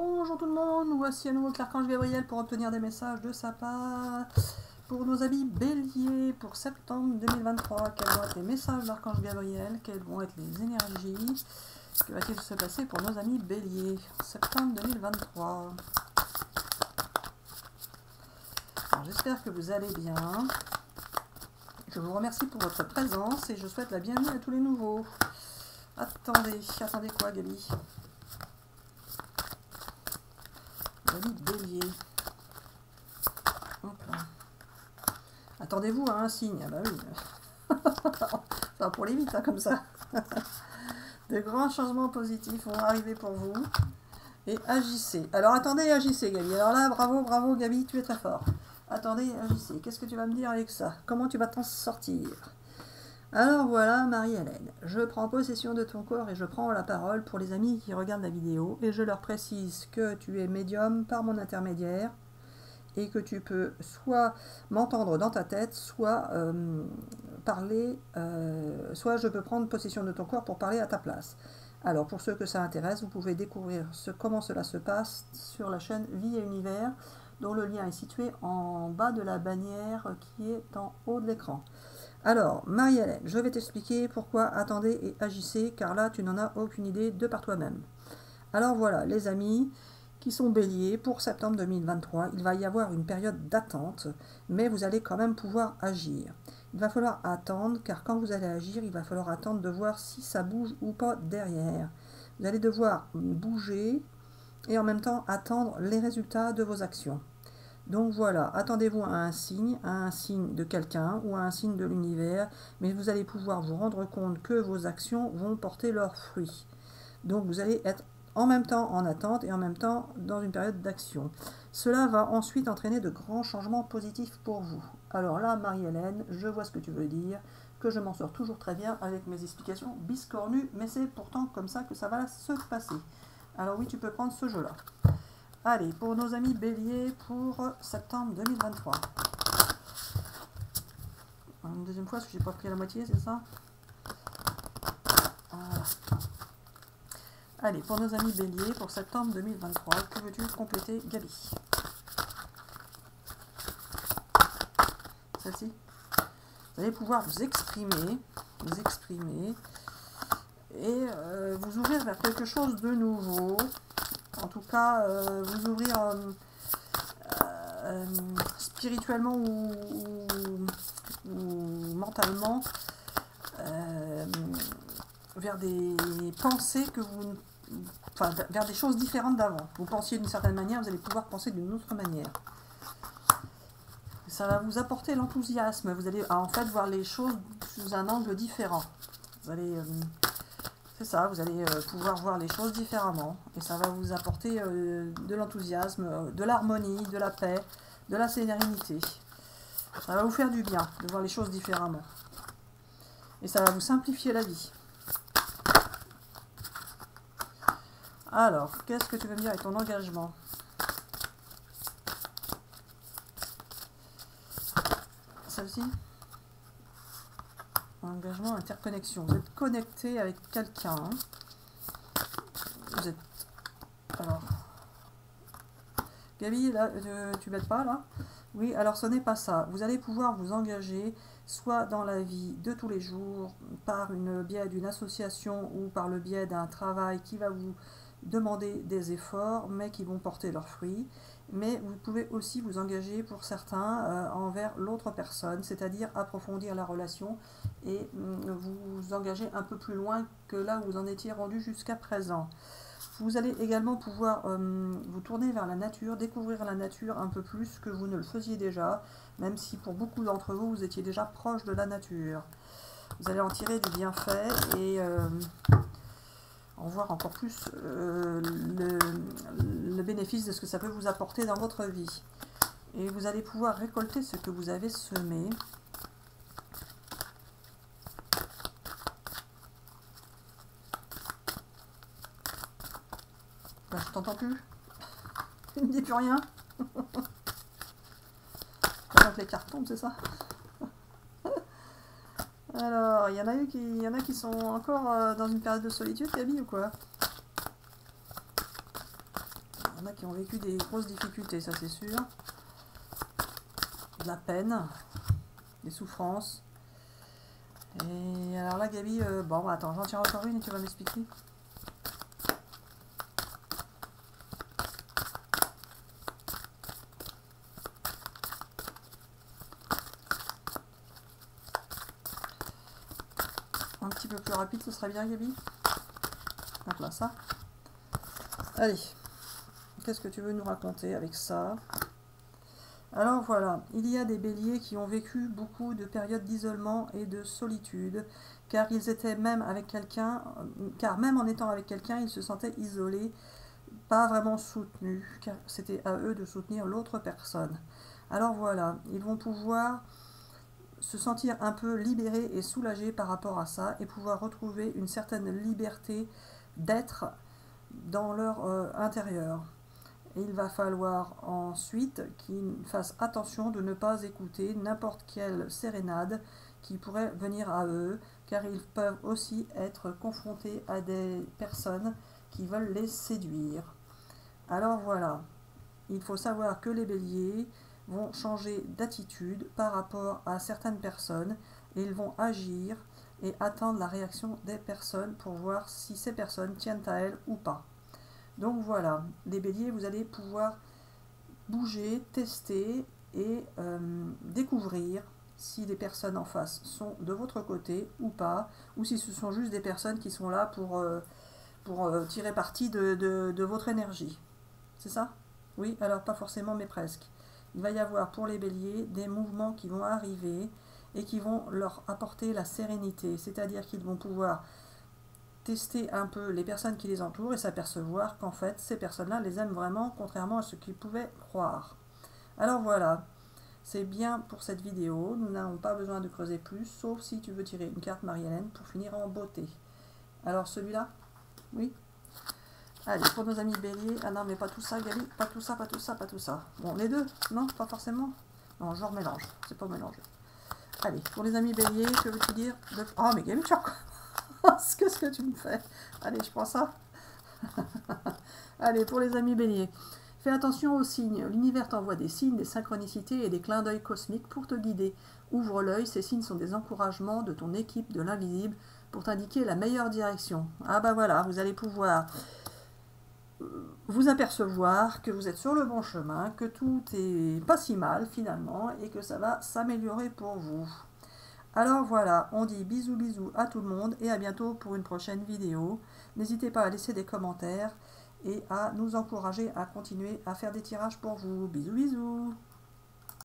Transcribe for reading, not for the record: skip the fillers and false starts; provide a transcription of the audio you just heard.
Bonjour tout le monde, voici à nouveau l'Archange Gabriel pour obtenir des messages de sa part pour nos amis Bélier pour septembre 2023. Quels vont être les messages d'Archange Gabriel? Quelles vont être les énergies? Que va-t-il se passer pour nos amis Bélier en septembre 2023? J'espère que vous allez bien. Je vous remercie pour votre présence et je souhaite la bienvenue à tous les nouveaux. Attendez quoi Gabi? Gabi Bélier. Attendez-vous à un signe. Ah bah oui. Ça va pour les vite, hein, comme ça. De grands changements positifs vont arriver pour vous. Et agissez. Alors attendez et agissez, Gabi. Alors là, bravo, Gabi, tu es très fort. Attendez et agissez. Qu'est-ce que tu vas me dire avec ça? Comment tu vas t'en sortir? Alors voilà, Marie-Hélène. Je prends possession de ton corps et je prends la parole pour les amis qui regardent la vidéo. Et je leur précise que tu es médium par mon intermédiaire. Et que tu peux soit m'entendre dans ta tête, soit parler, soit je peux prendre possession de ton corps pour parler à ta place. Alors pour ceux que ça intéresse, vous pouvez découvrir comment cela se passe sur la chaîne Vie et Univers, dont le lien est situé en bas de la bannière qui est en haut de l'écran. Alors, Marie-Hélène, je vais t'expliquer pourquoi attendez et agissez, car là tu n'en as aucune idée de par toi-même. Alors voilà, les amis qui sont béliers, pour septembre 2023, il va y avoir une période d'attente, mais vous allez quand même pouvoir agir. Il va falloir attendre, car quand vous allez agir, il va falloir attendre de voir si ça bouge ou pas derrière. Vous allez devoir bouger et en même temps attendre les résultats de vos actions. Donc voilà, attendez-vous à un signe de quelqu'un ou à un signe de l'univers, mais vous allez pouvoir vous rendre compte que vos actions vont porter leurs fruits. Donc vous allez être en même temps en attente et en même temps dans une période d'action. Cela va ensuite entraîner de grands changements positifs pour vous. Alors là, Marie-Hélène, je vois ce que tu veux dire, que je m'en sors toujours très bien avec mes explications biscornues, mais c'est pourtant comme ça que ça va se passer. Alors oui, tu peux prendre ce jeu-là. Allez, pour nos amis béliers, pour septembre 2023. Une deuxième fois, parce que j'ai pas pris la moitié, c'est ça? Voilà. Allez, pour nos amis béliers, pour septembre 2023, que veux-tu compléter, Gabi? Celle-ci? Vous allez pouvoir vous exprimer et vous ouvrir vers quelque chose de nouveau. En tout cas, vous ouvrir spirituellement ou mentalement vers des pensées que vous... Enfin, vers des choses différentes d'avant. Vous pensiez d'une certaine manière, vous allez pouvoir penser d'une autre manière. Ça va vous apporter l'enthousiasme. Vous allez en fait voir les choses sous un angle différent. Vous allez... c'est ça, vous allez pouvoir voir les choses différemment. Et ça va vous apporter de l'enthousiasme, de l'harmonie, de la paix, de la sérénité. Ça va vous faire du bien de voir les choses différemment. Et ça va vous simplifier la vie. Alors, qu'est-ce que tu veux me dire avec ton engagement? Celle-ci? Engagement, interconnexion. Vous êtes connecté avec quelqu'un. Vous êtes... Alors... Gabi, là, tu m'aides pas, là? Oui, alors ce n'est pas ça. Vous allez pouvoir vous engager soit dans la vie de tous les jours, par le biais d'une association ou par le biais d'un travail qui va vous demander des efforts, mais qui vont porter leurs fruits. Mais vous pouvez aussi vous engager pour certains envers l'autre personne, c'est-à-dire approfondir la relation et vous engager un peu plus loin que là où vous en étiez rendu jusqu'à présent. Vous allez également pouvoir vous tourner vers la nature, découvrir la nature un peu plus que vous ne le faisiez déjà, même si pour beaucoup d'entre vous, vous étiez déjà proche de la nature. Vous allez en tirer du bienfait et en voir encore plus le bénéfice de ce que ça peut vous apporter dans votre vie. Et vous allez pouvoir récolter ce que vous avez semé. Bah, je t'entends plus. Tu ne dis plus rien. Donc les cartes tombent, c'est ça? Alors, il y en a qui sont encore dans une période de solitude, Gabi, ou quoi? Il y en a qui ont vécu des grosses difficultés, ça c'est sûr. De la peine, des souffrances. Et alors là, Gabi, bon, attends, j'en tire encore une et tu vas m'expliquer. Un petit peu plus rapide, ce serait bien, Gabi. Donc là, ça. Allez, qu'est-ce que tu veux nous raconter avec ça? Alors voilà, il y a des béliers qui ont vécu beaucoup de périodes d'isolement et de solitude, car ils étaient même avec quelqu'un, car même en étant avec quelqu'un, ils se sentaient isolés, pas vraiment soutenus, car c'était à eux de soutenir l'autre personne. Alors voilà, ils vont pouvoir se sentir un peu libérés et soulagés par rapport à ça, et pouvoir retrouver une certaine liberté d'être dans leur intérieur. Et il va falloir ensuite qu'ils fassent attention de ne pas écouter n'importe quelle sérénade qui pourrait venir à eux, car ils peuvent aussi être confrontés à des personnes qui veulent les séduire. Alors voilà, il faut savoir que les béliers vont changer d'attitude par rapport à certaines personnes et ils vont agir et attendre la réaction des personnes pour voir si ces personnes tiennent à elles ou pas. Donc voilà, les béliers, vous allez pouvoir bouger, tester et découvrir si les personnes en face sont de votre côté ou pas, ou si ce sont juste des personnes qui sont là pour tirer parti de votre énergie. C'est ça? Oui, alors pas forcément, mais presque. Il va y avoir pour les béliers des mouvements qui vont arriver et qui vont leur apporter la sérénité, c'est-à-dire qu'ils vont pouvoir tester un peu les personnes qui les entourent et s'apercevoir qu'en fait, ces personnes-là les aiment vraiment, contrairement à ce qu'ils pouvaient croire. Alors voilà, c'est bien pour cette vidéo. Nous n'avons pas besoin de creuser plus, sauf si tu veux tirer une carte Marie-Hélène pour finir en beauté. Alors celui-là? Oui? Allez, pour nos amis béliers. Ah non, mais pas tout ça, Gabi. Pas tout ça, pas tout ça, pas tout ça. Bon, les deux? Non, pas forcément? Non, je remélange. C'est pas mélangé. Allez, pour les amis béliers, que veux-tu dire de... Oh, mais Gabi, tu as... Qu'est-ce que tu me fais? Allez, je prends ça. Allez, pour les amis béliers. Fais attention aux signes. L'univers t'envoie des signes, des synchronicités et des clins d'œil cosmiques pour te guider. Ouvre l'œil, ces signes sont des encouragements de ton équipe de l'invisible pour t'indiquer la meilleure direction. Ah bah voilà, vous allez pouvoir vous apercevoir que vous êtes sur le bon chemin, que tout est pas si mal finalement et que ça va s'améliorer pour vous. Alors voilà, on dit bisous bisous à tout le monde et à bientôt pour une prochaine vidéo. N'hésitez pas à laisser des commentaires et à nous encourager à continuer à faire des tirages pour vous. Bisous bisous.